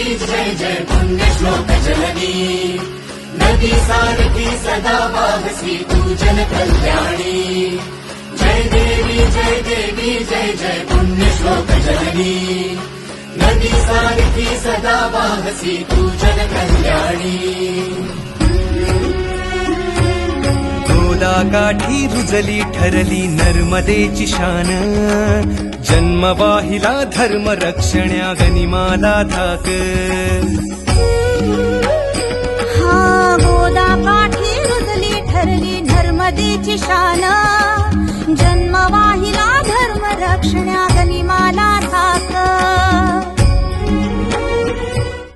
जय जय पुण्यश्लोक जननी नदी सारथी सदा वाहसी तू जन कल्याणी जय देवी जय जय पुण्यश्लोक जननी नदी सारथी सदा वाहसी तू जन कल्याणी गाठी रुजली ठरली नर्मदेची शान जन्म वाहिला धर्म रक्षण्या गनिमाला धाक गोदा काठी रुजली ठरली नर्मदेची शान जन्म वाहिला धर्म रक्षण्या